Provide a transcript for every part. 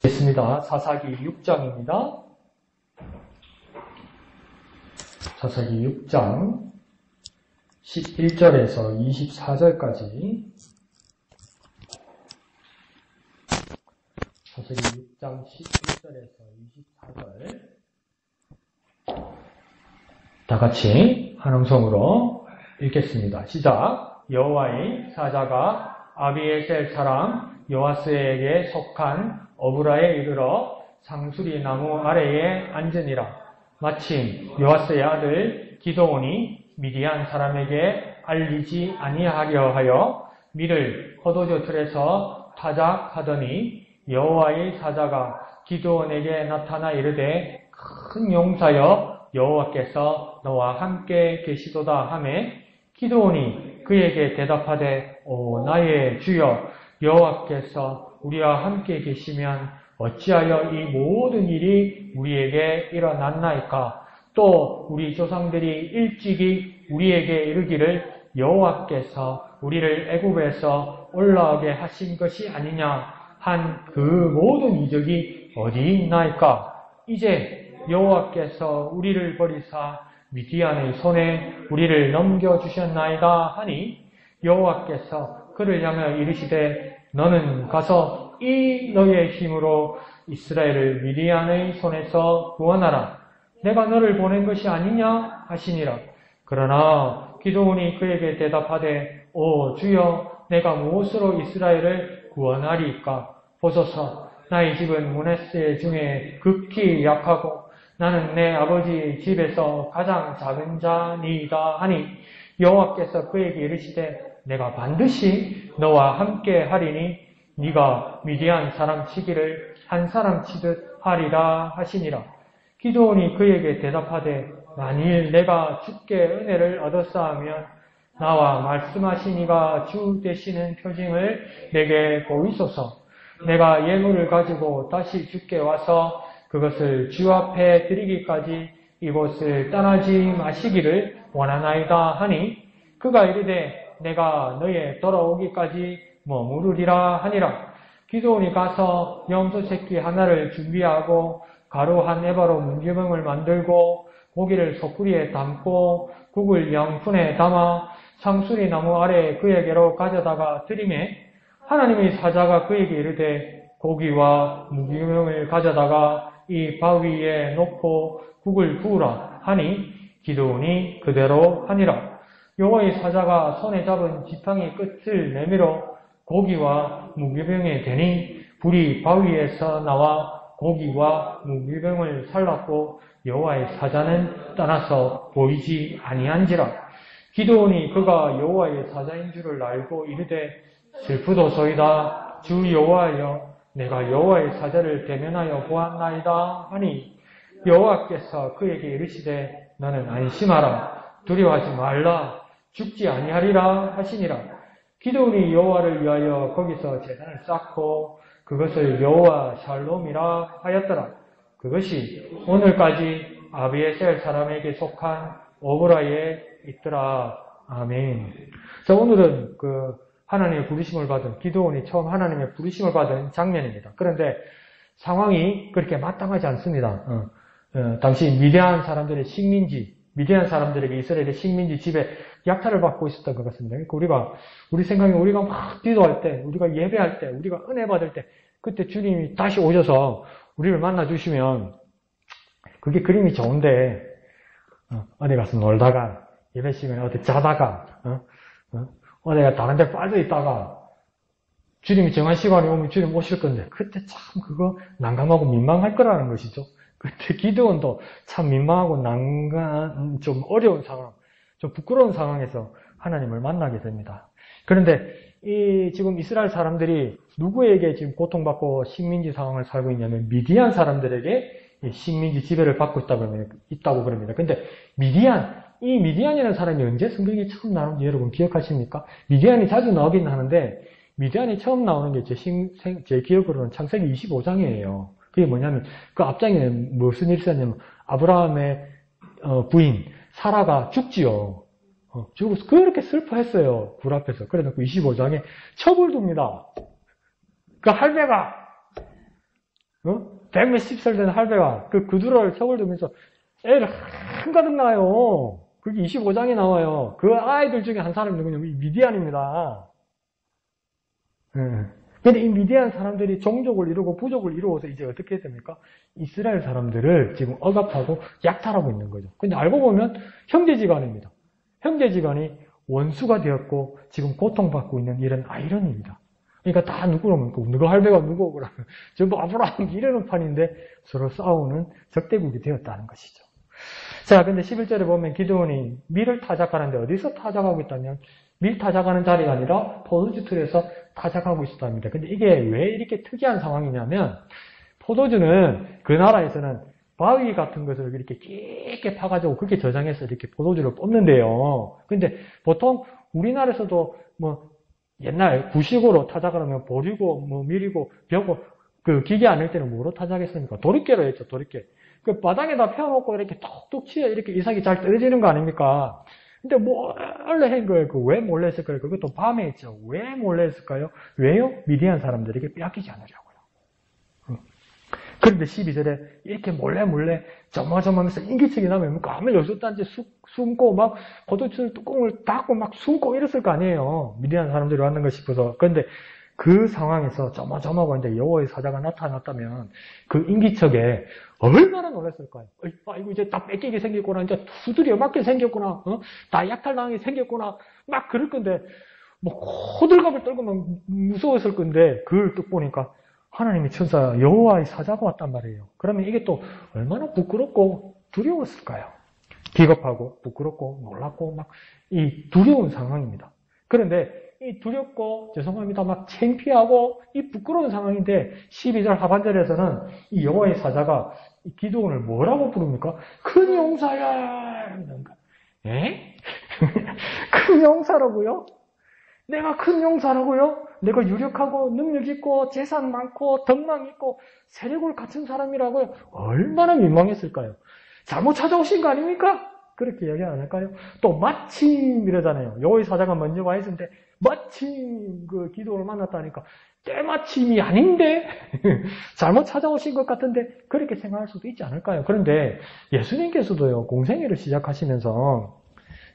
있습니다. 사사기 6장입니다. 사사기 6장 11절에서 24절까지 사사기 6장 11절에서 24절 다 같이 한 음성으로 읽겠습니다. 시작. 여호와의 사자가 아비에셀 사람 요아스에게 속한 어브라에 이르러 상수리 나무 아래에 앉으니라. 마침 요아스의 아들 기드온이 미디안 사람에게 알리지 아니하려 하여 밀을 포도주 틀에서 타작하더니 여호와의 사자가 기드온에게 나타나 이르되 큰 용사여 여호와께서 너와 함께 계시도다 하매 기드온이 그에게 대답하되 오 나의 주여 여호와께서 우리와 함께 계시면 어찌하여 이 모든 일이 우리에게 일어났나이까? 또 우리 조상들이 일찍이 우리에게 이르기를 여호와께서 우리를 애굽에서 올라오게 하신 것이 아니냐 한 그 모든 이적이 어디 있나이까? 이제 여호와께서 우리를 버리사 미디안의 손에 우리를 넘겨주셨나이다 하니 여호와께서 그를 향하여 이르시되 너는 가서 이 너의 힘으로 이스라엘을 미디안의 손에서 구원하라. 내가 너를 보낸 것이 아니냐 하시니라. 그러나 기드온이 그에게 대답하되 오 주여 내가 무엇으로 이스라엘을 구원하리이까? 보소서 나의 집은 므낫세 중에 극히 약하고 나는 내 아버지 집에서 가장 작은 자니이다 하니 여호와께서 그에게 이르시되 내가 반드시 너와 함께 하리니 네가 미디안 사람 치기를 한 사람 치듯 하리라 하시니라. 기드온이 그에게 대답하되 만일 내가 주께 은혜를 얻었사하면 나와 말씀하신 이가 주 되시는 표징을 내게 보이소서. 내가 예물을 가지고 다시 주께 와서 그것을 주 앞에 드리기까지 이곳을 떠나지 마시기를 원하나이다 하니 그가 이르되 내가 너의 돌아오기까지 머무르리라 하니라. 기드온이 가서 염소 새끼 하나를 준비하고 가루 한 에바로 문기병을 만들고 고기를 소쿠리에 담고 국을 양푼에 담아 상수리 나무 아래 그에게로 가져다가 드리매 하나님의 사자가 그에게 이르되 고기와 무기명을 가져다가 이 바위에 놓고 국을 부으라 하니 기드온이 그대로 하니라. 여호와의 사자가 손에 잡은 지팡이 끝을 내밀어 고기와 무기병에 대니 불이 바위에서 나와 고기와 무기병을 살랐고 여호와의 사자는 떠나서 보이지 아니한지라. 기드온이 그가 여호와의 사자인 줄을 알고 이르되 슬프도소이다. 주 여호와여 내가 여호와의 사자를 대면하여 보았나이다 하니 여호와께서 그에게 이르시되 너는 안심하라. 두려워하지 말라. 죽지 아니하리라 하시니라. 기드온이 여호와를 위하여 거기서 제단을 쌓고 그것을 여호와 샬롬이라 하였더라. 그것이 오늘까지 아비에셀 사람에게 속한 오브라에 있더라. 아멘. 자, 오늘은 하나님의 부르심을 받은, 기드온이 처음 하나님의 부르심을 받은 장면입니다. 그런데 상황이 그렇게 마땅하지 않습니다. 당시 미디안 사람들의 식민지, 미디안 사람들에게 이스라엘의 식민지 집에 약탈을 받고 있었던 것 같습니다. 그러니까 우리 생각에 우리가 막 기도할 때, 우리가 예배할 때, 우리가 은혜 받을 때, 그때 주님이 다시 오셔서 우리를 만나주시면 그게 그림이 좋은데, 어디 가서 놀다가, 예배 시간에 어디 자다가, 어디가 다른 데 빠져 있다가, 주님이 정한 시간이 오면 주님 오실 건데, 그때 참 그거 난감하고 민망할 거라는 것이죠. 그때 기드온도 참 민망하고 좀 어려운 상황, 좀 부끄러운 상황에서 하나님을 만나게 됩니다. 그런데 지금 이스라엘 사람들이 누구에게 지금 고통받고 식민지 상황을 살고 있냐면 미디안 사람들에게 식민지 지배를 받고 있다고 그럽니다. 근데 이 미디안이라는 사람이 언제 성경에 처음 나오는지 여러분 기억하십니까? 미디안이 자주 나오긴 하는데 미디안이 처음 나오는 게 제 기억으로는 창세기 25장이에요. 그게 뭐냐면 그 앞장에는 무슨 일이 있었냐면 아브라함의 부인 사라가 죽지요. 죽어서 그렇게 슬퍼했어요. 불 앞에서. 그래놓고 25장에 첩을 둡니다. 그 할매가 100몇십 살 된 할배가 그 구두를 척을 들면서 애를 한가득 낳아요. 그게 25장에 나와요. 그 아이들 중에 한 사람이 누구냐면 미디안입니다. 근데 이 미디안 사람들이 종족을 이루고 부족을 이루어서 이제 어떻게 됩니까? 이스라엘 사람들을 지금 억압하고 약탈하고 있는 거죠. 근데 알고 보면 형제지간입니다. 형제지간이 원수가 되었고 지금 고통받고 있는 이런 아이러니입니다. 그러니까 다 누구라면 누구 할배가 누구고 그러면 전부 아브라함 이러는 판인데 서로 싸우는 적대국이 되었다는 것이죠. 자, 근데 11절에 보면 기드온이 밀을 타작하는데 어디서 타작하고 있다면 밀 타작하는 자리가 아니라 포도주 틀에서 타작하고 있었답니다. 근데 이게 왜 이렇게 특이한 상황이냐면 포도주는 그 나라에서는 바위 같은 것을 이렇게 깊게 파가지고 그렇게 저장해서 이렇게 포도주를 뽑는데요. 근데 보통 우리나라에서도 뭐 옛날 구식으로 타작을 하면 보리고 뭐 밀이고 벼고 그 기계 안 할 때는 뭐로 타작했습니까? 도리깨로 했죠, 도리깨. 그 바닥에다 펴놓고 이렇게 톡톡 치어 이렇게 이삭이 잘 떨어지는 거 아닙니까? 근데 몰래 한 거예요. 왜 몰래 했을까요? 그것도 밤에 했죠. 왜 몰래 했을까요? 왜요? 미디안 사람들에게 뺏기지 않으려고요. 그런데 12절에 이렇게 몰래 저마저마하면서 인기척이 나면 아무 여섯단지 숨고 막 포도주 뚜껑을 닫고 막 숨고 이랬을 거 아니에요. 미디안 사람들이 왔는 거 싶어서. 그런데 그 상황에서 저마저마하고 이제 여호와의 사자가 나타났다면 그 인기척에 얼마나 놀랐을까요? 이거 이제 다 뺏기게 생겼구나. 이제 두드려 맞게 생겼구나. 다 약탈당하게 생겼구나. 막 그럴 건데 뭐 호들갑을 떨고 막 무서웠을 건데 그걸 딱 보니까 하나님의 천사 여호와의 사자가 왔단 말이에요. 그러면 이게 또 얼마나 부끄럽고 두려웠을까요? 기겁하고 부끄럽고 놀랍고 막 이 두려운 상황입니다. 그런데 이 두렵고 죄송합니다 막 창피하고 이 부끄러운 상황인데 12절 하반절에서는 이 여호와의 사자가 이 기드온을 뭐라고 부릅니까? 큰 용사야! 에? 큰 용사라고요? 내가 큰 용사라고요? 내가 유력하고 능력 있고 재산 많고 덕망 있고 세력을 갖춘 사람이라고요? 얼마나 민망했을까요? 잘못 찾아오신 거 아닙니까? 그렇게 이야기 안 할까요? 또 마침 이러잖아요. 여호와의 사자가 먼저 와 있었는데 마침 그 기도를 만났다니까 때마침이 아닌데 잘못 찾아오신 것 같은데 그렇게 생각할 수도 있지 않을까요? 그런데 예수님께서도요 공생애를 시작하시면서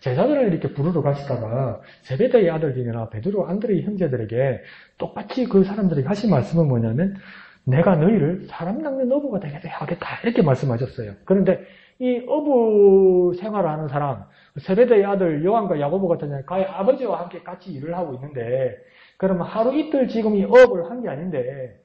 제자들을 이렇게 부르러 가시다가 제베데의 아들들이나 베드로 안드레의 형제들에게 똑같이 그 사람들에게 하신 말씀은 뭐냐면 내가 너희를 사람 낚는 어부가 되게 하겠다 이렇게 말씀하셨어요. 그런데 이 어부 생활을 하는 사람 세베데의 아들 요한과 야고보 같은 가의 아버지와 함께 같이 일을 하고 있는데 그러면 하루 이틀 지금 이 어업을 한 게 아닌데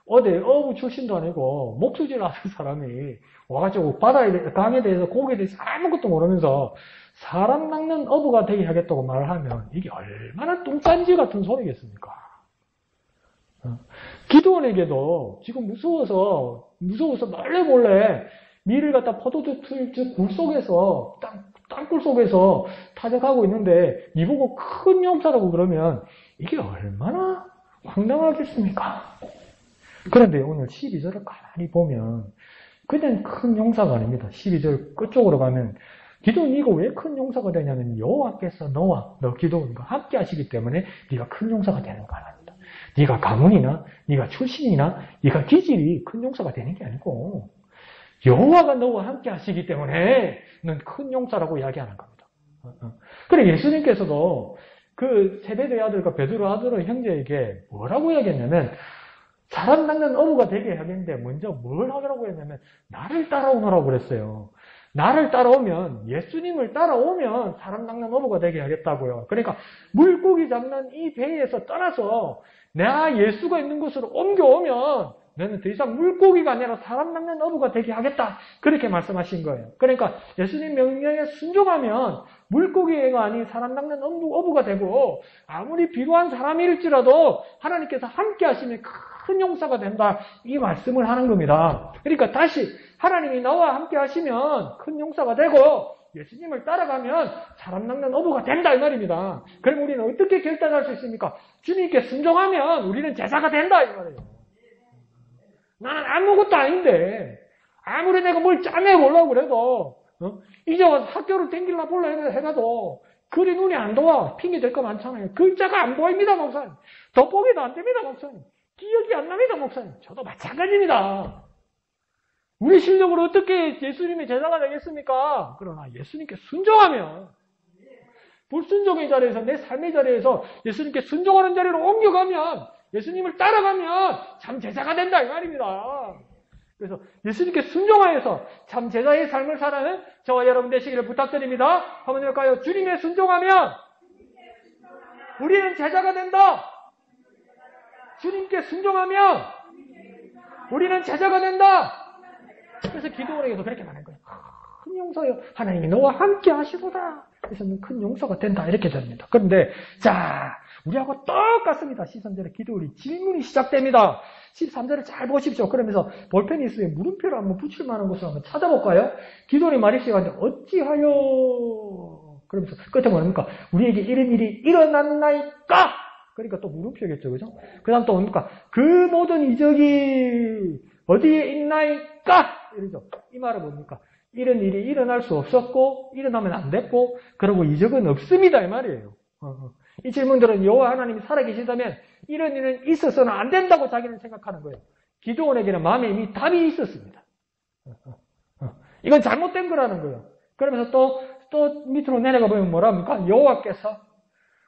어디 어부 출신도 아니고 목수질 하는 사람이 와가지고 바다에 강에 대해서 고기에 대해서 아무것도 모르면서 사람 낚는 어부가 되게 하겠다고 말을 하면 이게 얼마나 똥딴지 같은 소리겠습니까? 기드온에게도 지금 무서워서 몰래 밀을 갖다 포도주 틀 굴 속에서 땅굴 속에서 타작하고 있는데 이보고 큰 용사라고 그러면 이게 얼마나 황당하겠습니까? 그런데 오늘 12절을 가만히 보면 그냥 큰 용사가 아닙니다. 12절 끝쪽으로 가면 기도는 이거 왜 큰 용사가 되냐면 여호와께서 너와 너 기도원과 함께 하시기 때문에 네가 큰 용사가 되는 거 아닙니다. 네가 가문이나 네가 출신이나 네가 기질이 큰 용사가 되는 게 아니고 여호와가 너와 함께 하시기 때문에 넌 큰 용사라고 이야기하는 겁니다. 그래 예수님께서도 그 세베드의 아들과 베드로 아들의 형제에게 뭐라고 이야기했냐면 사람 낚는 어부가 되게 하겠는데 먼저 뭘 하라고 했냐면 나를 따라오너라고 그랬어요. 나를 따라오면 예수님을 따라오면 사람 낚는 어부가 되게 하겠다고요. 그러니까 물고기 잡는 이 배에서 떠나서 내가 예수가 있는 곳으로 옮겨오면 너는 더 이상 물고기가 아니라 사람 낚는 어부가 되게 하겠다. 그렇게 말씀하신 거예요. 그러니까 예수님 명령에 순종하면 물고기가 아닌 사람 낚는 어부가 되고 아무리 비루한 사람일지라도 하나님께서 함께 하시면 큰 용사가 된다. 이 말씀을 하는 겁니다. 그러니까 다시 하나님이 나와 함께 하시면 큰 용사가 되고 예수님을 따라가면 사람 낚는 어부가 된다 이 말입니다. 그럼 우리는 어떻게 결단할 수 있습니까? 주님께 순종하면 우리는 제자가 된다 이 말이에요. 나는 아무것도 아닌데 아무리 내가 뭘 짜내보려고 그래도 이제 와서 학교를 댕길라 볼라 해가도 글이 눈에 안 들어와. 핑계 될 거 많잖아요. 글자가 안 보입니다 목사님. 돋보기도 안 됩니다 목사님. 기억이 안 납니다 목사님. 저도 마찬가지입니다. 우리 실력으로 어떻게 예수님의 제자가 되겠습니까? 그러나 예수님께 순종하면, 불순종의 자리에서, 내 삶의 자리에서 예수님께 순종하는 자리로 옮겨가면, 예수님을 따라가면 참 제자가 된다 이 말입니다. 그래서 예수님께 순종하여서 참 제자의 삶을 살아는 저와 여러분 되시기를 부탁드립니다. 한번 해볼까요? 주님에 순종하면 우리는 제자가 된다. 주님께 순종하면 우리는 제자가 된다. 그래서 기도원에게도 그렇게 말한 거예요. 큰 용서요. 하나님이 너와 함께 하시도다. 그래서 큰 용서가 된다. 이렇게 됩니다. 그런데 자, 우리하고 똑같습니다. 13절에 기도원이 질문이 시작됩니다. 13절을 잘 보십시오. 그러면서 볼펜이 있으에 물음표를 한번 붙일 만한 곳을 한번 찾아볼까요? 기도원이 말이 시작하는데 어찌하여 그러면서 끝에 뭡니까? 우리에게 이런 일이 일어났나이까? 그러니까 또 물음표겠죠. 그죠? 그 다음 또 뭡니까? 그 모든 이적이 어디에 있나이까? 이러죠. 이 말은 뭡니까? 이런 일이 일어날 수 없었고 일어나면 안 됐고 그리고 이적은 없습니다. 이 말이에요. 이 질문들은 여호와 하나님이 살아계신다면 이런 일은 있어서는 안 된다고 자기는 생각하는 거예요. 기도원에게는 마음에 이미 답이 있었습니다. 이건 잘못된 거라는 거예요. 그러면서 또 밑으로 내려가 보면 뭐랍니까? 여호와께서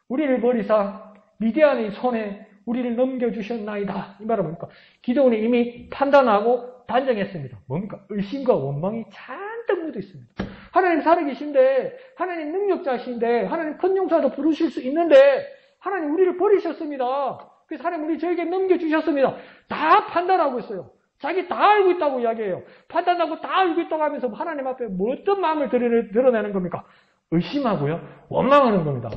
우리를 버리사 미디안의 손에 우리를 넘겨주셨나이다. 이 말은 뭡니까? 기도원이 이미 판단하고 단정했습니다. 뭡니까? 의심과 원망이 잔뜩 묻어 있습니다. 하나님 살아계신데, 하나님 능력자신데, 하나님 큰 용사도 부르실 수 있는데, 하나님 우리를 버리셨습니다. 그래서 하나님 우리 저에게 넘겨주셨습니다. 다 판단하고 있어요. 자기 다 알고 있다고 이야기해요. 판단하고 다 알고 있다고 하면서 하나님 앞에 뭐 어떤 마음을 드러내는 겁니까? 의심하고요. 원망하는 겁니다.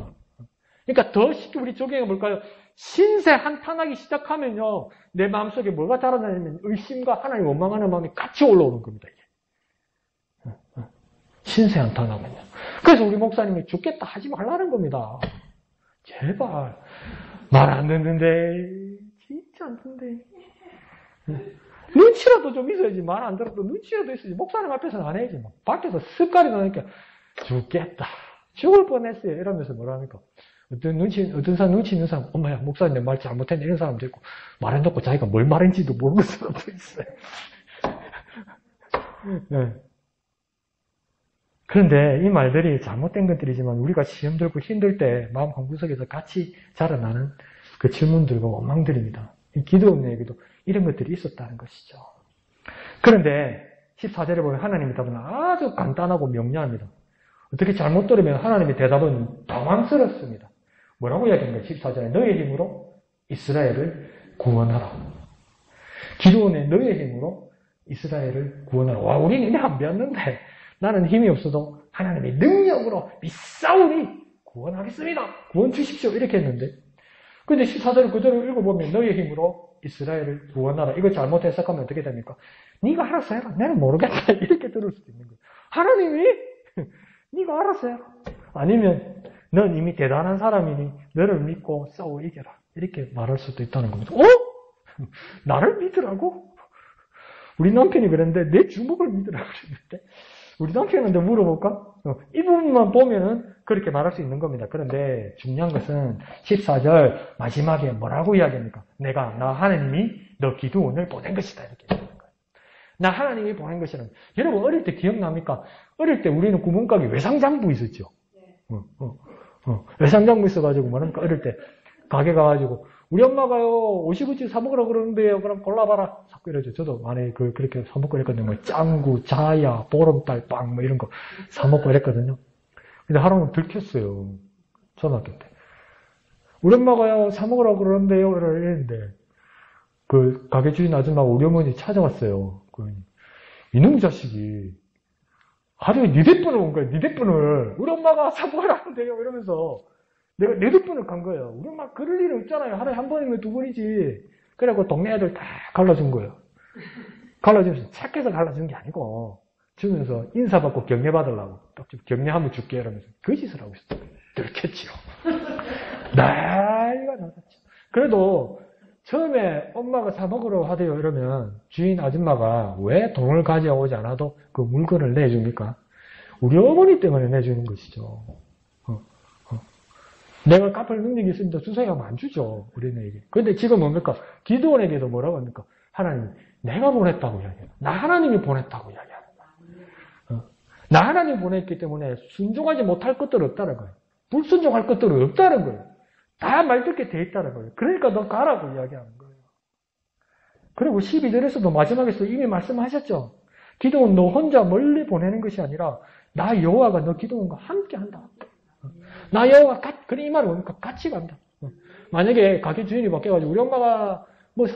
그러니까 더 쉽게 우리 적용해 볼까요? 신세 한탄하기 시작하면요. 내 마음속에 뭐가 자라나냐면 의심과 하나님 원망하는 마음이 같이 올라오는 겁니다. 이게. 신세 한탄하면요. 그래서 우리 목사님이 죽겠다 하지 말라는 겁니다. 제발. 말 안 듣는데 진짜 안 듣는데 눈치라도 좀 있어야지. 말 안 들어도 눈치라도 있어야지. 목사님 앞에서는 안 해야지. 밖에서 습관이 나니까 죽겠다. 죽을 뻔했어요. 이러면서 뭐랍니까? 어떤 사람 눈치 있는 사람, 엄마야, 목사님 내 말 잘못했네. 이런 사람도 있고, 말해놓고 자기가 뭘 말했는지도 모르는 사람도 있어요. 네. 그런데 이 말들이 잘못된 것들이지만 우리가 시험 들고 힘들 때 마음 한구석에서 같이 자라나는 그 질문들과 원망들입니다. 이 기도원에게도 이런 것들이 있었다는 것이죠. 그런데 14절에 보면 하나님의 답은 아주 간단하고 명료합니다. 어떻게 잘못 들으면 하나님의 대답은 당황스럽습니다. 뭐라고 이야기하는 거예요? 14절에 너의 힘으로 이스라엘을 구원하라. 기도원의 너의 힘으로 이스라엘을 구원하라. 와, 우리는 이제 안 배웠는데 나는 힘이 없어도 하나님의 능력으로 믿사오니 구원하겠습니다. 구원 주십시오. 이렇게 했는데 근데 14절을 그대로 읽어보면 너의 힘으로 이스라엘을 구원하라. 이거 잘못 해석하면 어떻게 됩니까? 네가 알아서 해라. 나는 모르겠다. 이렇게 들을 수도 있는 거예요. 하나님이 네가 알아서 해라. 아니면 넌 이미 대단한 사람이니 너를 믿고 싸워 이겨라. 이렇게 말할 수도 있다는 겁니다. 나를 믿으라고? 우리 남편이 그랬는데 내 주먹을 믿으라고 그랬는데 우리 남편한테 물어볼까? 이 부분만 보면은 그렇게 말할 수 있는 겁니다. 그런데 중요한 것은 14절 마지막에 뭐라고 이야기합니까? 나 하나님이 너 기도원을 보낸 것이다. 이렇게 얘기하는 거예요. 나 하나님이 보낸 것이라는. 여러분 어릴 때 기억납니까? 어릴 때 우리는 구멍가게 외상장부 있었죠. 외상장부 있어가지고 뭐랍니까? 어릴 때 가게 가가지고 우리 엄마가요 50원치 사 먹으라고 그러는데요. 그럼 골라봐라. 자꾸 이러죠. 저도 만약에 그렇게 사 먹고 이랬거든요. 뭐 짱구, 자야, 보름달, 빵 뭐 이런 거 사 먹고 이랬거든요. 근데 하루는 들켰어요. 초등학교 때. 우리 엄마가요 사 먹으라고 그러는데요. 이랬는데 그 가게 주인 아줌마가 우리 어머니 찾아왔어요. 이놈 자식이 하루에 네 대뿐을 온 거예요. 네 대뿐을. 우리 엄마가 사 먹으라는데요. 이러면서 내가 네 대뿐을 간 거예요. 우리 엄마 그럴 일은 없잖아요. 하루에 한 번이면 두 번이지. 그래갖고 동네 애들 다 갈라준 거예요. 갈라주면서 착해서 갈라준 게 아니고 주면서 인사받고 격려받으려고 딱 격려하면 줄게 이러면서 그 짓을 하고 있었어요. 들켰지요. 난리가 나갔죠. 그래도 처음에 엄마가 사 먹으러 하대요 이러면 주인 아줌마가 왜 돈을 가져오지 않아도 그 물건을 내줍니까? 우리 어머니 때문에 내주는 것이죠. 내가 갚을 능력이 있습니다. 주세요 하면 안 주죠. 우리네에게. 그런데 지금 뭡니까? 기도원에게도 뭐라고 합니까? 하나님, 내가 보냈다고 이야기해요. 나 하나님이 보냈다고 이야기하는 거예요. 나 하나님이 보냈기 때문에 순종하지 못할 것들은 없다는 거예요. 불순종할 것들은 없다는 거예요. 다 말 듣게 돼 있다는 거예요. 그러니까 너 가라고 이야기하는 거예요. 그리고 12절에서도 마지막에서 이미 말씀하셨죠. 기도는 너 혼자 멀리 보내는 것이 아니라 나 여호와가 너 기도원과 함께 한다. 나 여호와가 그래 이 말은 뭡니까? 같이 간다. 만약에 가게 주인이 바뀌어가지고 우리 엄마가 뭐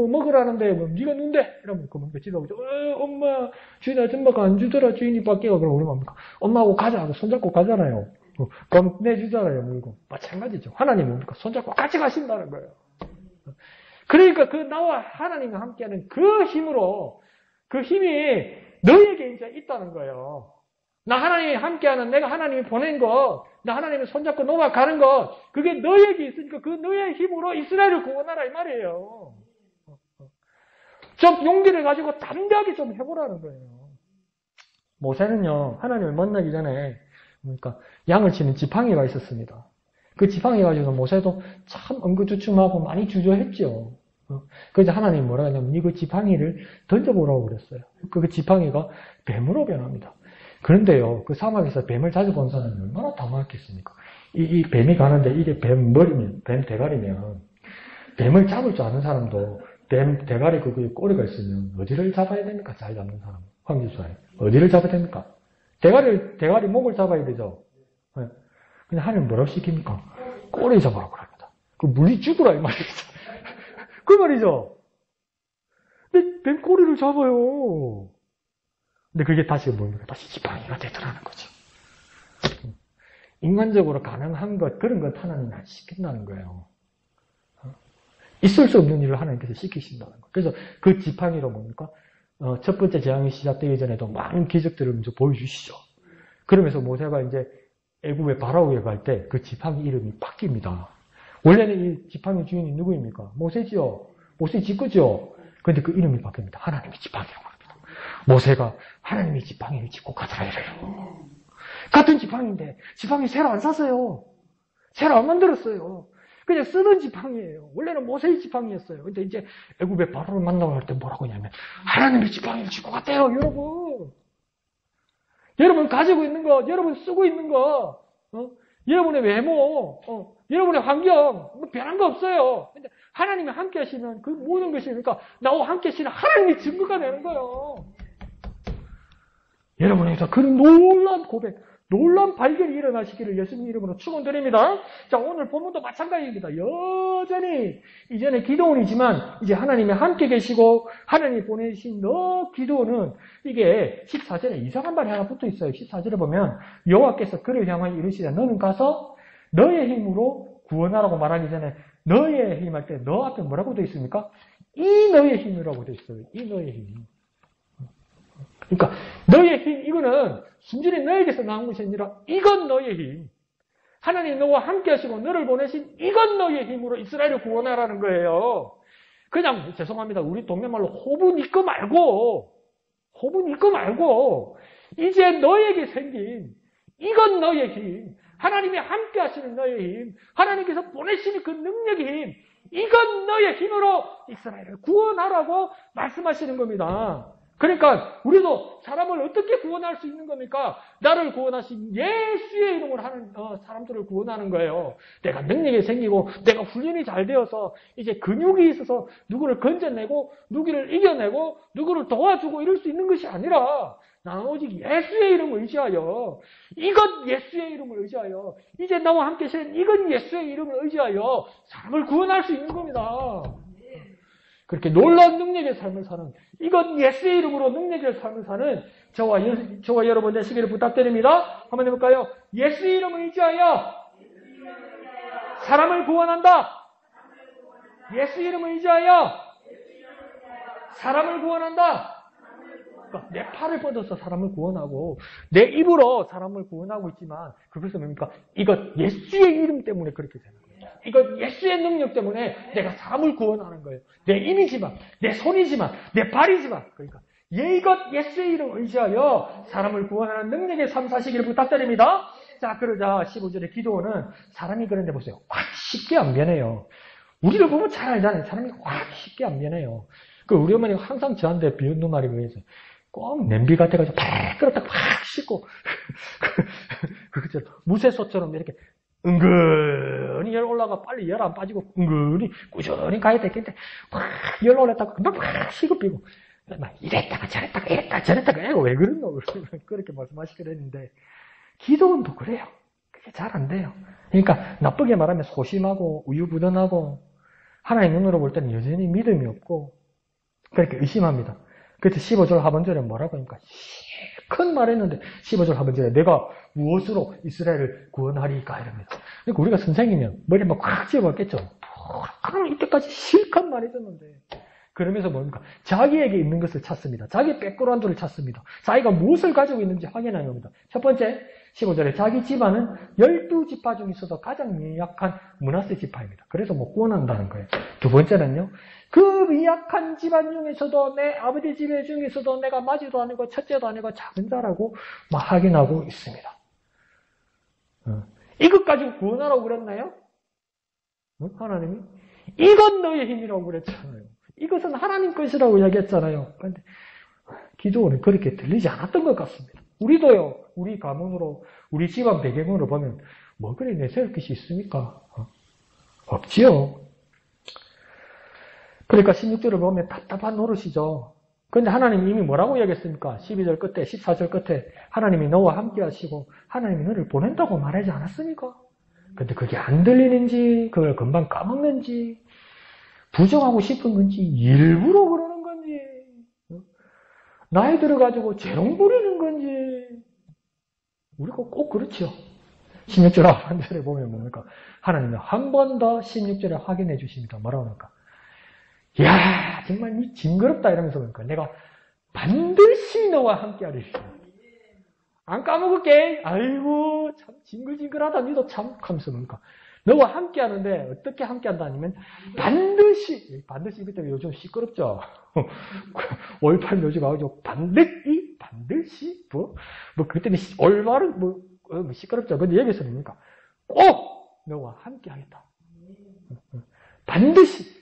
먹으라는데 뭐 네가 누군데? 이러면 그 뭔가 지도하고 엄마 주인 아줌마가 안 주더라 주인이 바뀌어. 그럼 우리 뭡니까? 엄마하고 가자 하고 손잡고 가잖아요. 그럼 내주잖아요. 물고 마찬가지죠. 하나님 뭡니까? 손잡고 같이 가신다는 거예요. 그러니까 그 나와 하나님과 함께하는 그 힘으로 그 힘이 너에게 이제 있다는 거예요. 나 하나님이 함께하는 내가 하나님이 보낸 것, 나 하나님이 손잡고 넘어가는 것, 그게 너에게 있으니까 그 너의 힘으로 이스라엘을 구원하라 이 말이에요. 좀 용기를 가지고 담대하게 좀 해보라는 거예요. 모세는요 하나님을 만나기 전에 그러니까 양을 치는 지팡이가 있었습니다. 그 지팡이 가지고 모세도 참 엉거주춤하고 많이 주저했죠. 그래서 하나님이 뭐라 하냐면 이거 지팡이를 던져보라고 그랬어요. 그 지팡이가 뱀으로 변합니다. 그런데요, 그 사막에서 뱀을 자주 본 사람은 얼마나 당황했겠습니까? 이 뱀이 가는데 이게 뱀 머리면, 뱀 대가리면, 뱀을 잡을 줄 아는 사람도 뱀 대가리 그게 꼬리가 있으면 어디를 잡아야 됩니까? 잘 잡는 사람. 황지수사에. 어디를 잡아야 됩니까? 대가리 목을 잡아야 되죠. 그냥 하나님 뭐라고 시킵니까? 꼬리 잡으라고 합니다. 그 물리 죽으라 이 말이죠. 그 말이죠. 근데 뱀 꼬리를 잡아요. 근데 그게 다시 뭡니까? 다시 지팡이가 되더라는 거죠. 인간적으로 가능한 것, 그런 것 하나님이 안 시킨다는 거예요. 있을 수 없는 일을 하나님께서 시키신다는 거예요. 그래서 그 지팡이로 뭡니까? 첫 번째 재앙이 시작되기 전에도 많은 기적들을 먼저 보여주시죠. 그러면서 모세가 이제 애굽의 바라오에 갈 때 그 지팡이 이름이 바뀝니다. 원래는 이 지팡이 주인이 누구입니까? 모세지요. 모세 짓거죠. 그런데 그 이름이 바뀝니다. 하나님이 지팡이라고 합니다. 모세가 하나님이 지팡이를 짚고 가더라 이래요. 같은 지팡이인데 지팡이 새로 안 샀어요. 새로 안 만들었어요. 그냥 쓰던 지팡이에요. 원래는 모세의 지팡이였어요. 근데 이제 애굽의 바로를 만나고 할 때 뭐라고 하냐면 하나님의 지팡이를 짚고 갔대요. 여러분. 여러분 가지고 있는 거, 여러분 쓰고 있는 거, 여러분의 외모, 여러분의 환경, 뭐 변한 거 없어요. 근데 하나님이 함께 하시면 그 모든 것이 그러니까 나와 함께 하시는 하나님이 증거가 되는 거예요. 여러분에게서 그런 놀라운 고백, 놀라운 발견이 일어나시기를 예수님 이름으로 축원드립니다. 자, 오늘 본문도 마찬가지입니다. 여전히 이제는 기도원이지만 이제 하나님이 함께 계시고 하나님이 보내신 너 기도원은 이게 14절에 이상한 말이 하나 붙어 있어요. 14절에 보면 여호와께서 그를 향하여 이르시되 너는 가서 너의 힘으로 구원하라고 말하기 전에 너의 힘 할 때 너 앞에 뭐라고 되어 있습니까? 이 너의 힘이라고 되어 있어요. 이 너의 힘. 그러니까 너의 힘 이거는 순전히 너에게서 나온 것이 아니라 이건 너의 힘. 하나님 너와 함께 하시고 너를 보내신 이건 너의 힘으로 이스라엘을 구원하라는 거예요. 그냥 죄송합니다. 우리 동네말로 호분 이거 말고 이제 너에게 생긴 이건 너의 힘. 하나님이 함께 하시는 너의 힘. 하나님께서 보내시는 그 능력의 힘. 이건 너의 힘으로 이스라엘을 구원하라고 말씀하시는 겁니다. 그러니까 우리도 사람을 어떻게 구원할 수 있는 겁니까? 나를 구원하신 예수의 이름으로 하는 사람들을 구원하는 거예요. 내가 능력이 생기고 내가 훈련이 잘 되어서 이제 근육이 있어서 누구를 건져내고 누구를 이겨내고 누구를 도와주고 이럴 수 있는 것이 아니라 나는 오직 예수의 이름을 의지하여 이건 예수의 이름을 의지하여 이제 나와 함께 계신 이건 예수의 이름을 의지하여 사람을 구원할 수 있는 겁니다. 그렇게 놀라운 능력의 삶을 사는 이건 예수의 이름으로 능력의 삶을 사는 저와 여러분 되시기를 부탁드립니다. 한번 해볼까요? 예수의 이름을 의지하여 사람을 구원한다. 예수의 이름을 의지하여 사람을 구원한다. 그러니까 내 팔을 뻗어서 사람을 구원하고 내 입으로 사람을 구원하고 있지만 그것은 뭡니까? 이것 예수의 이름 때문에 그렇게 되는 거예요. 이건 예수의 능력 때문에 내가 사람을 구원하는 거예요. 내 입이지만, 내 손이지만, 내 발이지만. 그러니까 이것 예수의 이름을 의지하여 사람을 구원하는 능력의 삶 사시기를 부탁드립니다. 자, 그러자 15절에 기도원은 사람이 그런데 보세요. 확 쉽게 안 변해요. 우리를 보면 잘 알잖아요. 사람이 확 쉽게 안 변해요. 그 우리 어머니가 항상 저한테 비웃는 말이 그거였어요. 꼭 냄비 같아가지고 팍 끓었다가 팍 씻고 그것처럼 무쇠솥처럼 이렇게 은근히 열 올라가 빨리 열 안 빠지고 은근히 꾸준히 가야 되겠는데 확 열 올랐다가 금방 확 식어 삐고 막 이랬다가 저랬다가 애가 왜 그랬노 그렇게 말씀하시기로 했는데 기도원도 그래요. 그게 잘 안 돼요. 그러니까 나쁘게 말하면 소심하고 우유부단하고 하나님 눈으로 볼 때는 여전히 믿음이 없고 그렇게 의심합니다. 그래서 15절 하반절에 뭐라고 하니까 큰 말했는데 15절 하반절에 내가 무엇으로 이스라엘을 구원하리까 이럽니다. 그러니까 우리가 선생이면 머리 막 꽉 집어봤겠죠. 그럼 이때까지 실컷 말해줬는데 그러면서 뭡니까? 자기에게 있는 것을 찾습니다. 자기 백그라운드를 찾습니다. 자기가 무엇을 가지고 있는지 확인하는 겁니다. 첫 번째 15절에 자기 집안은 12지파 중에서도 가장 미약한 므낫세 지파입니다. 그래서 못 구원한다는 거예요. 두 번째는요. 그 미약한 집안 중에서도 내 아버지 집에 중에서도 내가 마지도 아니고 첫째도 아니고 작은 자라고 막 확인하고 있습니다. 이것 가지고 구원하라고 그랬나요? 하나님이? 이건 너의 힘이라고 그랬잖아요. 이것은 하나님 것이라고 이야기했잖아요. 그런데 기도원은 그렇게 들리지 않았던 것 같습니다. 우리도요, 우리 가문으로, 우리 집안 배경으로 보면 뭐 그래 내세울 것이 있습니까? 없지요. 그러니까 16절을 보면 답답한 노릇이죠. 그런데 하나님이 이미 뭐라고 이야기했습니까? 12절 끝에, 14절 끝에 하나님이 너와 함께 하시고 하나님이 너를 보낸다고 말하지 않았습니까? 근데 그게 안 들리는지, 그걸 금방 까먹는지, 부정하고 싶은 건지, 일부러 그러는 건지, 나이 들어가지고 재롱 부리는 건지, 우리가 꼭 그렇죠. 16절 하반절에 보면 뭡니까? 하나님은 한 번 더 16절에 확인해 주십니다. 뭐라고 합니까? 이야, 정말 이 징그럽다 이러면서 그러니까 내가 반드시 너와 함께 하리라. 안 까먹을게. 아이고, 참 징글징글하다. 니도 참 하면서 그러니까 너와 함께 하는데 어떻게 함께 한다면 반드시 이것 때문에 요즘 시끄럽죠. 올팔 묘지가 아주 반드시 뭐 그 때문에 올바른 뭐 시끄럽죠. 근데 여기서 뭡니까? 꼭 너와 함께 하겠다. 반드시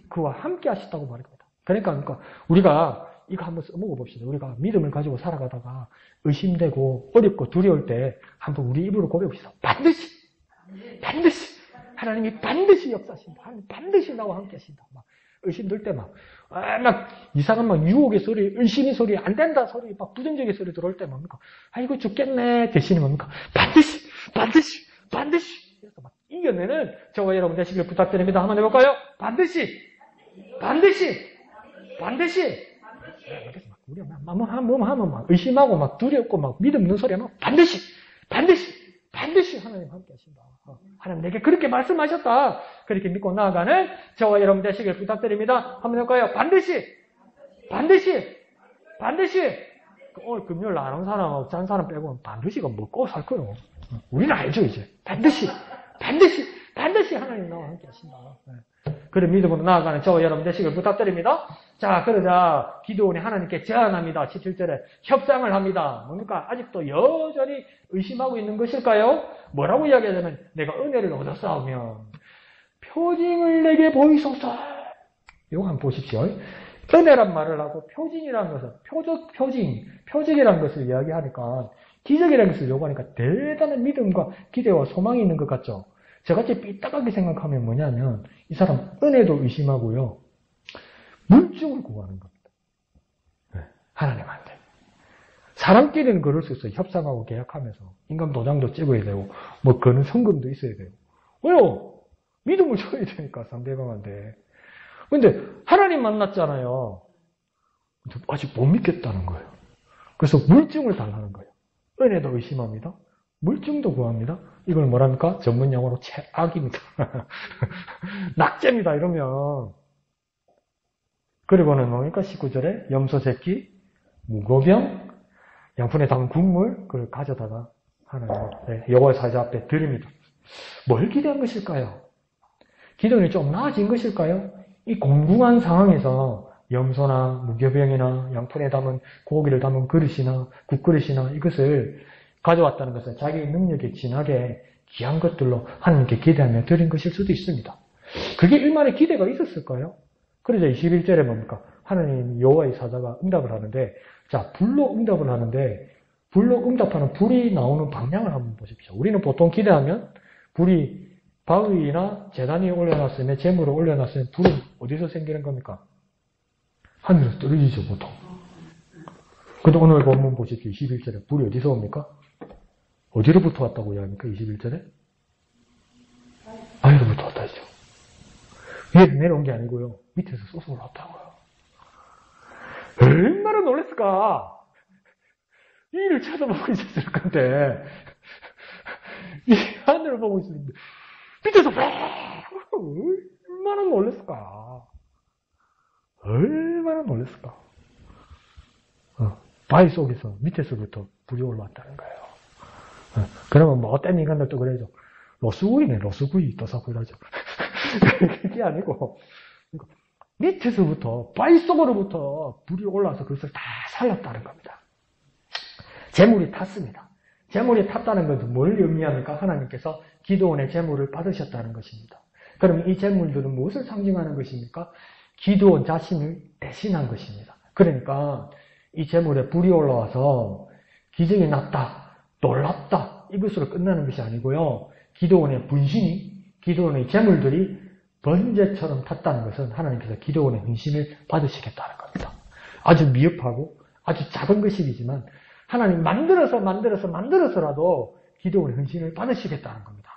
그와 함께 하시다고 말합니다. 그러니까 우리가 이거 한번 써먹어 봅시다. 우리가 믿음을 가지고 살아가다가 의심되고 어렵고 두려울 때 한번 우리 입으로 고백해 봅시다. 반드시 하나님이 반드시 역사하신다. 하나님 반드시 나와 함께 하신다. 막 의심될 때 막 이상한 막 유혹의 소리, 의심의 소리, 안 된다 소리, 막 부정적인 소리 들어올 때 뭡니까? 아이고 죽겠네. 대신에 뭡니까? 반드시 그래서 막 이겨내는 저와 여러분 되시길 부탁드립니다. 한번 해볼까요? 반드시 우리가 막 하면 막 의심하고 막 두렵고 막 믿음 없는 소리 하면 반드시 하나님 함께 하신다. 하나님 내게 그렇게 말씀하셨다. 그렇게 믿고 나아가는 저와 여러분 되시길 부탁드립니다. 한번 해볼까요? 반드시 오늘 금요일 안 온 사람, 짠 사람 빼고 반드시가 먹고 살 거예요. 우리는 알죠 이제. 반드시 하나님 나와 함께 하신다. 그런 믿음으로 나아가는 저와 여러분 되시길 부탁드립니다. 자, 그러자 기도원이 하나님께 제안합니다. 17절에 협상을 합니다. 뭡니까? 아직도 여전히 의심하고 있는 것일까요? 뭐라고 이야기하냐면 내가 은혜를 얻었사오면 표징을 내게 보이소서. 이거 한번 보십시오. 은혜란 말을 하고 표징이라는 것은 표적이라는 것을 이야기하니까 기적이라는 것을 요구하니까 대단한 믿음과 기대와 소망이 있는 것 같죠. 저같이 삐딱하게 생각하면 뭐냐면 이 사람 은혜도 의심하고요. 물증을 구하는 겁니다. 하나님한테. 사람끼리는 그럴 수 있어요. 협상하고 계약하면서. 인감 도장도 찍어야 되고 뭐 그런 성금도 있어야 되고. 왜요? 믿음을 줘야 되니까 상대방한테. 근데 하나님 만났잖아요. 아직 못 믿겠다는 거예요. 그래서 물증을 달라는 거예요. 은혜도 의심합니다. 물증도 구합니다. 이걸 뭐랍니까? 전문 용어로 최악입니다. 낙제입니다. 이러면. 그리고는 뭡니까? 19절에 염소 새끼, 무고병, 양푼에 담은 국물, 그걸 가져다가 하나님 여호와의 사자 앞에 드립니다. 뭘 기대한 것일까요? 기도는 좀 나아진 것일까요? 이 공공한 상황에서 염소나 무교병이나 양푼에 담은 고기를 담은 그릇이나 국그릇이나 이것을 가져왔다는 것은 자기 능력에 진하게 귀한 것들로 하나님께 기대하며 드린 것일 수도 있습니다. 그게 일만의 기대가 있었을까요? 그러자 21절에 뭡니까? 하나님 여호와의 사자가 응답을 하는데, 자, 불로 응답을 하는데, 불로 응답하는 불이 나오는 방향을 한번 보십시오. 우리는 보통 기대하면 불이 바위나 재단 위에 올려놨으면, 재물을 올려놨으면 불은 어디서 생기는 겁니까? 하늘에서 떨어지죠, 보통. 근데 오늘 본문 보십시오. 21절에 불이 어디서 옵니까? 어디로부터 왔다고 이야기합니까? 21절에? 바위로부터 왔다 했죠. 위에서 내려온 게 아니고요. 밑에서 쏟아 올라왔다고요. 얼마나 놀랐을까? 이 일을 쳐다보고 있었을 건데, 이 하늘을 보고 있었는데, 밑에서 얼마나 놀랐을까? 얼마나 놀랐을까? 바위 속에서, 밑에서부터 불이 올라왔다는 거예요. 그러면 뭐, 어떤 인간들도 그래죠. 로스구이네, 로스구이. 떠사구이라죠. 그게 아니고, 밑에서부터, 바위 속으로부터 불이 올라와서 그것을 다 살렸다는 겁니다. 재물이 탔습니다. 재물이 탔다는 것은 뭘 의미합니까? 하나님께서 기드온의 재물을 받으셨다는 것입니다. 그럼 이 재물들은 무엇을 상징하는 것입니까? 기드온 자신을 대신한 것입니다. 그러니까 이 재물에 불이 올라와서 기적이 났다, 놀랍다, 이것으로 끝나는 것이 아니고요. 기드온의 분신이, 기드온의 재물들이 번제처럼 탔다는 것은 하나님께서 기드온의 헌신을 받으시겠다는 겁니다. 아주 미흡하고 아주 작은 것이지만 하나님 만들어서라도 기드온의 헌신을 받으시겠다는 겁니다.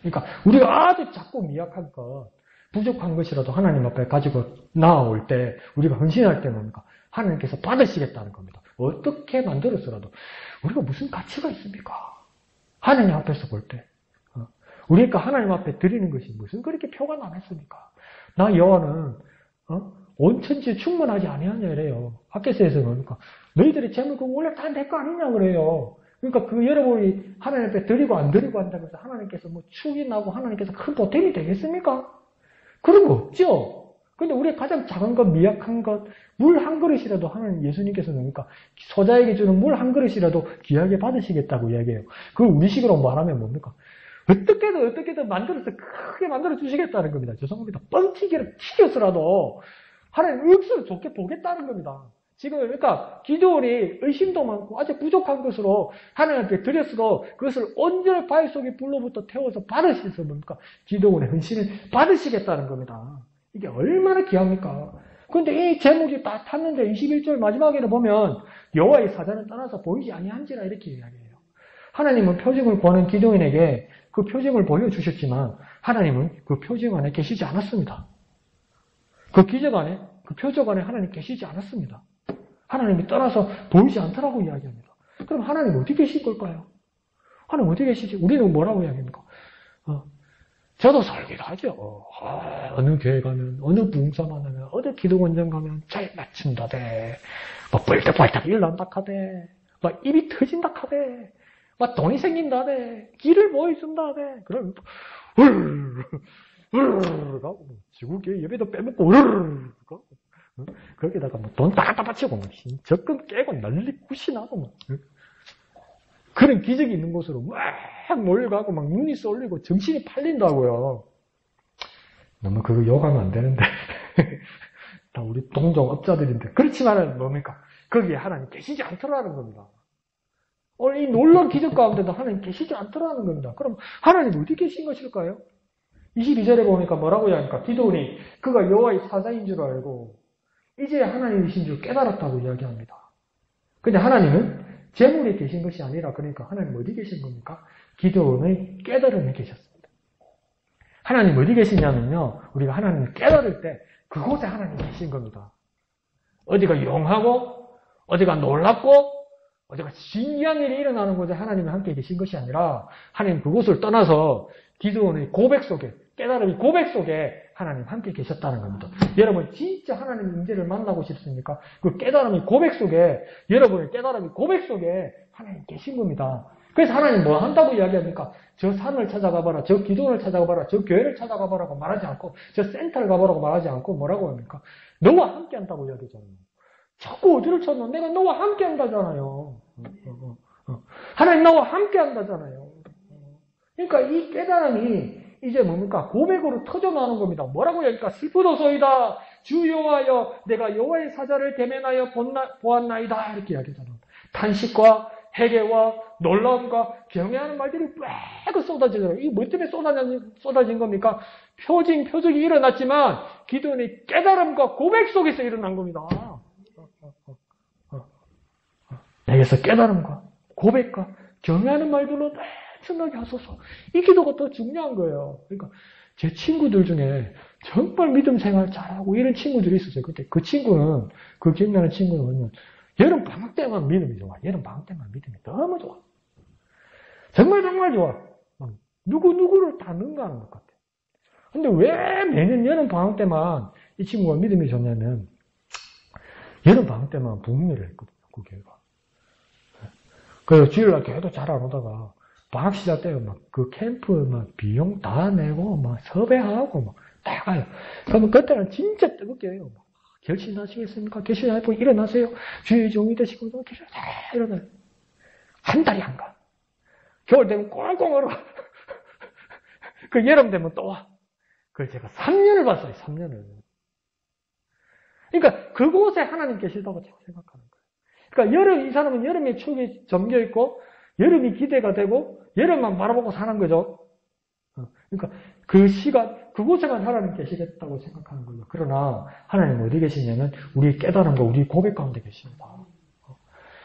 그러니까 우리가 아주 작고 미약한 것, 부족한 것이라도 하나님 앞에 가지고 나아올 때, 우리가 헌신할 때 뭡니까? 하나님께서 받으시겠다는 겁니다. 어떻게 만들어서라도 우리가 무슨 가치가 있습니까? 하나님 앞에서 볼 때. 우리가 하나님 앞에 드리는 것이 무슨 그렇게 표가 남았습니까? 나 여호와는 온 천지에 충분하지 아니하냐 이래요. 학개서에서 뭡니까? 너희들의 재물 그거 원래 다 내 거 아니냐 그래요. 그러니까 그 여러분이 하나님 앞에 드리고 안 드리고 한다고 해서 하나님께서 뭐 축이 나고 하나님께서 큰 보탬이 되겠습니까? 그런 거 없죠. 근데 우리의 가장 작은 것, 미약한 것, 물 한 그릇이라도 하나님 예수님께서 뭡니까? 소자에게 주는 물 한 그릇이라도 귀하게 받으시겠다고 이야기해요. 그걸 우리식으로 말하면 뭡니까? 어떻게든 만들어서 크게 만들어 주시겠다는 겁니다. 죄송합니다. 뻥튀기를 튀겨서라도 하나님 억수로 좋게 보겠다는 겁니다. 지금 그러니까 기드온이 의심도 많고 아주 부족한 것으로 하나님께 드렸어도 그것을 온전히 바위 속의 불로부터 태워서 받으셔서 뭡니까? 기드온의 헌신을 받으시겠다는 겁니다. 이게 얼마나 귀합니까? 그런데 이 제목이 다 탔는데 21절 마지막에는 보면 여호와의 사자는 떠나서 보이지 아니한지라 이렇게 이야기해요. 하나님은 표징을 구하는 기드온에게 그 표징을 보여주셨지만 하나님은 그 표징 안에 계시지 않았습니다. 그 기적 안에, 그 표적 안에 하나님 계시지 않았습니다. 하나님이 떠나서 보이지 않더라고 이야기합니다. 그럼 하나님 어디 계실 걸까요? 하나님 어디 계시지? 우리는 뭐라고 이야기합니까? 저도 설교를 하죠. 어느 교회 가면, 어느 부흥사 만나면, 어느 기도원장 가면 잘 맞춘다대. 막 벌떡벌떡 일난다 하대. 막 입이 터진다 하대. 막 돈이 생긴다대. 길을 보여준다대. 그럼 가고 지구교회 예배도 빼먹고 가고 거기다가 뭐 돈 따갔다 바치고 막 적금 깨고 난리 굿이 나고 막 그런 기적이 있는 곳으로 막 몰려가고 막 눈이 쏠리고 정신이 팔린다고요. 너무 그거 욕하면 안 되는데 다 우리 동종업자들인데 그렇지만은 뭡니까? 거기에 하나님 계시지 않더라는 겁니다. 오늘 이 놀라운 기적 가운데도 하나님 계시지 않더라는 겁니다. 그럼 하나님 어디 계신 것일까요? 22절에 보니까 뭐라고 이야기합니까? 기드온이 그가 여호와의 사자인 줄 알고 이제 하나님이신 줄 깨달았다고 이야기합니다. 근데 하나님은 재물에 계신 것이 아니라 그러니까 하나님 어디 계신 겁니까? 기드온의 깨달음에 계셨습니다. 하나님 어디 계시냐면요. 우리가 하나님을 깨달을 때 그곳에 하나님 계신 겁니다. 어디가 용하고 어디가 놀랍고 어디가 신기한 일이 일어나는 곳에 하나님이 함께 계신 것이 아니라 하나님 그곳을 떠나서 기드온의 고백 속에 깨달음이 고백 속에 하나님 함께 계셨다는 겁니다. 여러분 진짜 하나님 임재를 만나고 싶습니까? 그 깨달음이 고백 속에 여러분의 깨달음이 고백 속에 하나님 계신 겁니다. 그래서 하나님 뭐 한다고 이야기합니까? 저 산을 찾아가봐라, 저 기도원을 찾아가봐라, 저 교회를 찾아가봐라고 말하지 않고 저 센터를 가보라고 말하지 않고 뭐라고 합니까? 너와 함께 한다고 이야기하잖아요. 자꾸 어디를 찾나? 내가 너와 함께 한다잖아요. 하나님 나와 함께 한다잖아요. 그러니까 이 깨달음이 이제 뭡니까? 고백으로 터져나오는 겁니다. 뭐라고 하니까 슬프도소이다. 주 여호와여 내가 여호와의 사자를 대면하여 보았나이다. 이렇게 이야기하잖아요. 탄식과 회개와 놀라움과 경외하는 말들이 빽 쏟아지더라고요. 이게 뭐 때문에 쏟아진 겁니까? 표적이 일어났지만 기도원의 깨달음과 고백 속에서 일어난 겁니다. 내게서 깨달음과 고백과 경외하는 말들로 넘쳐나게 하소서. 이 기도가 더 중요한 거예요. 그러니까 제 친구들 중에 정말 믿음 생활 잘하고 이런 친구들이 있었어요. 근데 그 친구는, 그 기억나는 친구는 여름 방학 때만 믿음이 좋아. 여름 방학 때만 믿음이 너무 좋아. 정말 좋아. 누구를 다 능가하는 것 같아. 근데 왜 매년 여름 방학 때만 이 친구가 믿음이 좋냐면, 여름 방학 때만 부흥회를 했거든요. 그 교회가. 그래서 주일날 교회도 잘 안 오다가, 방학 시작 때면 막 그 캠프 막 비용 다 내고, 막 섭외하고 막 다 가요. 그러면 그때는 진짜 뜨겁게 해요. 결심하시겠습니까? 결심하시고 일어나세요. 주의 종이 되시고 결심 다 일어나요. 한 달이 안 가. 겨울 되면 꽁꽁 얼어. 그 여름 되면 또 와. 그걸 제가 3년을 봤어요. 3년을. 그러니까 그곳에 하나님 계시다고 제가 생각하는 거예요. 그러니까 이 사람은 여름에 축이 잠겨 있고 여름이 기대가 되고 여름만 바라보고 사는 거죠. 그러니까 그 시간, 그곳에만 하나님 계시겠다고 생각하는 거예요. 그러나 하나님 어디 계시냐면 우리 깨달음과 우리 고백 가운데 계십니다.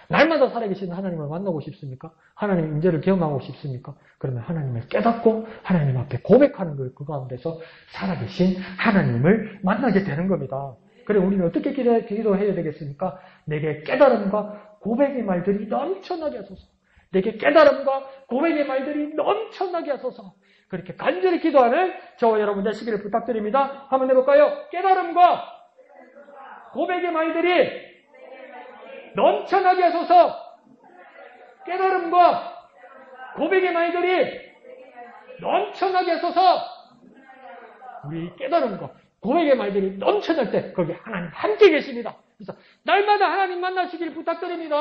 날마다 살아계시는 하나님을 만나고 싶습니까? 하나님의 임재를 경험하고 싶습니까? 그러면 하나님을 깨닫고 하나님 앞에 고백하는 걸 그 가운데서 살아계신 하나님을 만나게 되는 겁니다. 그래 우리는 어떻게 기도해야 되겠습니까? 내게 깨달음과 고백의 말들이 넘쳐나게 하소서. 내게 깨달음과 고백의 말들이 넘쳐나게 하소서. 그렇게 간절히 기도하는 저와 여러분 되시기를 부탁드립니다. 한번 해볼까요? 깨달음과 고백의 말들이 넘쳐나게 하소서. 깨달음과 고백의 말들이 넘쳐나게 하소서. 우리 깨달음과 고백의 말들이 넘쳐날 때 거기 하나님 함께 계십니다. 그래서 날마다 하나님 만나시기를 부탁드립니다.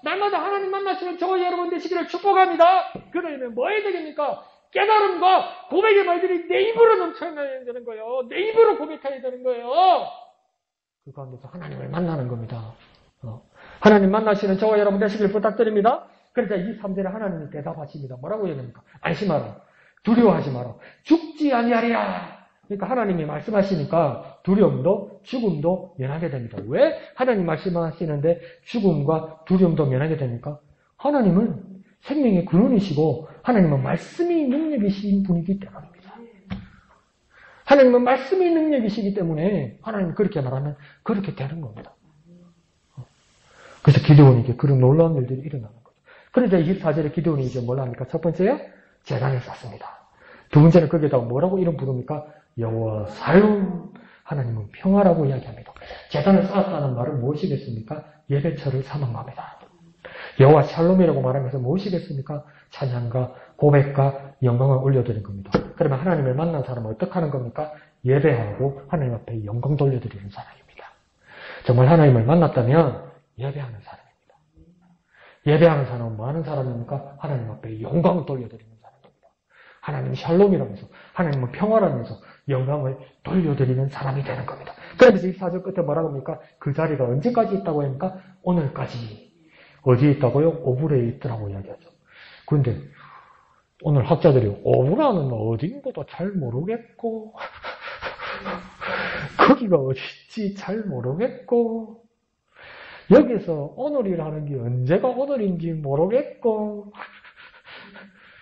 날마다 하나님 만나시는 저와 여러분 되시기를 축복합니다. 그러려면 뭐 해야 되겠습니까? 깨달음과 고백의 말들이 내 입으로 넘쳐나야 되는 거예요. 내 입으로 고백해야 되는 거예요. 그 가운데서 하나님을 만나는 겁니다. 하나님 만나시는 저와 여러분 되시기를 부탁드립니다. 그러자 이 3절에 하나님이 대답하십니다. 뭐라고 얘기합니까? 안심하라. 두려워하지 마라. 죽지 아니하리라. 그러니까 하나님이 말씀하시니까 두려움도 죽음도 면하게 됩니다. 왜 하나님 말씀하시는데 죽음과 두려움도 면하게 됩니까? 하나님은 생명의 근원이시고 하나님은 말씀이 능력이신 분이기 때문입니다. 하나님은 말씀이 능력이시기 때문에 하나님 그렇게 말하면 그렇게 되는 겁니다. 그래서 기드온에게 그런 놀라운 일들이 일어나는 거죠. 그러자 24절에 기드온이 이제 뭘 합니까? 첫 번째요, 제단을 쌓습니다. 두 번째는 거기에다가 뭐라고 이름 부릅니까? 여호와 살롬, 하나님은 평화라고 이야기합니다. 제단을 쌓았다는 말은 무엇이겠습니까? 예배처를 삼은 겁니다. 여호와 샬롬이라고 말하면서 무엇이겠습니까? 찬양과 고백과 영광을 올려드린 겁니다. 그러면 하나님을 만난 사람은 어떻게 하는 겁니까? 예배하고 하나님 앞에 영광 돌려드리는 사람입니다. 정말 하나님을 만났다면 예배하는 사람입니다. 예배하는 사람은 뭐 하는 사람입니까? 하나님 앞에 영광을 돌려드리는 사람입니다. 하나님 샬롬이라면서 하나님은 평화라면서 영광을 돌려드리는 사람이 되는 겁니다. 그러면서 이 4절 끝에 뭐라고 합니까? 그 자리가 언제까지 있다고 합니까? 오늘까지. 어디에 있다고요? 오브레에 있더라고 이야기하죠. 그런데 오늘 학자들이 오브라는 어딘가도 잘 모르겠고 거기가 어딘지 잘 모르겠고 여기서 오늘이라는 게 언제가 오늘인지 모르겠고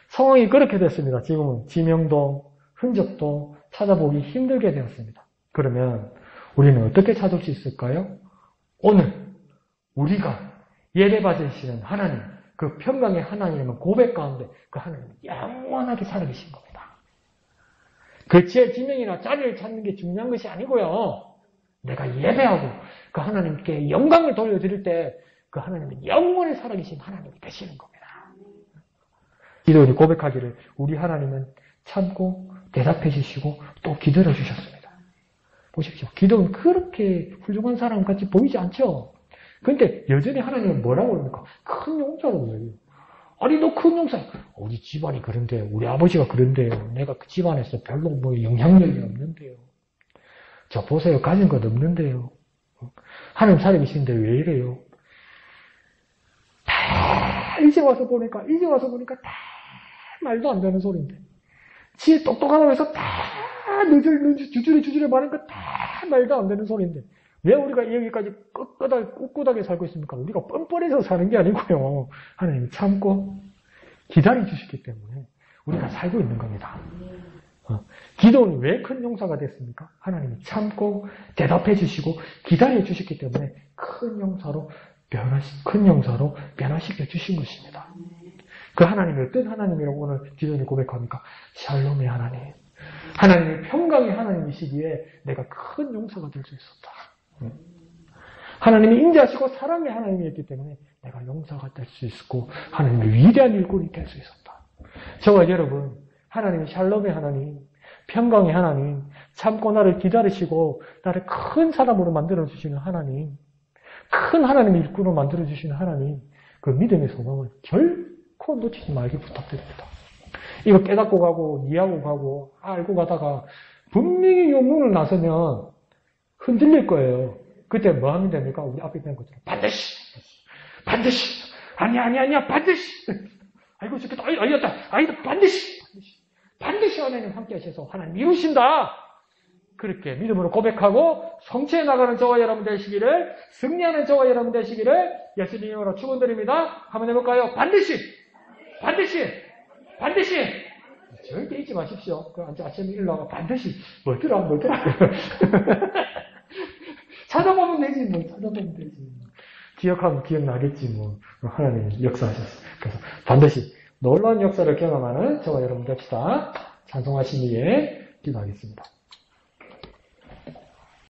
상황이 그렇게 됐습니다. 지금은 지명도 흔적도 찾아보기 힘들게 되었습니다. 그러면 우리는 어떻게 찾을 수 있을까요? 오늘 우리가 예배받으시는 하나님, 그 평강의 하나님은 고백 가운데 그 하나님은 영원하게 살아계신 겁니다. 그 제 지명이나 자리를 찾는 게 중요한 것이 아니고요. 내가 예배하고 그 하나님께 영광을 돌려드릴 때 그 하나님은 영원히 살아계신 하나님이 되시는 겁니다. 기도원이 고백하기를 우리 하나님은 참고 대답해 주시고 또 기다려 주셨습니다. 보십시오. 기도는 그렇게 훌륭한 사람같이 보이지 않죠? 그런데 여전히 하나님은 뭐라고 합니까? 큰 용자로 해요. 아니 너 큰 용사야. 우리 집안이 그런데 우리 아버지가 그런데요. 내가 그 집안에서 별로 뭐 영향력이 없는데요. 저 보세요. 가진 것 없는데요. 하나님 살아계시는데 왜 이래요? 다 이제 와서 보니까 다 말도 안 되는 소리인데. 지 똑똑하다고 해서 다 주저리 말하니까 다 말도 안 되는 소리인데. 왜 우리가 여기까지 꿋꿋하게 살고 있습니까? 우리가 뻔뻔해서 사는 게 아니고요. 하나님이 참고 기다려주시기 때문에 우리가 살고 있는 겁니다. 기도는 왜 큰 용사가 됐습니까? 하나님이 참고 대답해 주시고 기다려 주셨기 때문에 큰 용사로 변화시켜 주신 것입니다. 그 하나님이 어떤 하나님이라고 오늘 기도를 고백합니까? 샬롬의 하나님. 하나님이 평강의 하나님이시기에 내가 큰 용사가 될 수 있었다. 하나님이 인자하시고 사랑의 하나님이었기 때문에 내가 용사가 될 수 있었고 하나님의 위대한 일꾼이 될 수 있었다. 저와 여러분, 하나님이 샬롬의 하나님, 평강의 하나님, 참고 나를 기다리시고 나를 큰 사람으로 만들어주시는 하나님, 큰 하나님의 일꾼으로 만들어주시는 하나님, 그 믿음의 소망을 결코 놓치지 말길 부탁드립니다. 이거 깨닫고 가고 이해하고 가고 알고 가다가 분명히 용문을 나서면 흔들릴 거예요. 그때 뭐 하면 됩니까? 우리 앞에 있는 것처럼 반드시 아니야 반드시 아이고 좋겠다 아이다 반드시 하나님 함께 하셔서 하나님 이루신다. 그렇게 믿음으로 고백하고 성취해 나가는 저와 여러분 되시기를, 승리하는 저와 여러분 되시기를 예수님 이름으로 축원드립니다. 한번 해볼까요? 반드시 절대 잊지 마십시오. 그 아침에 일어나가 반드시 뭐더라 찾아보면 되지. 기억하면 기억나겠지. 하나님이 역사하셨어. 그래서 반드시 놀라운 역사를 경험하는 저와 여러분 됩시다. 찬송하신 이에 기도하겠습니다.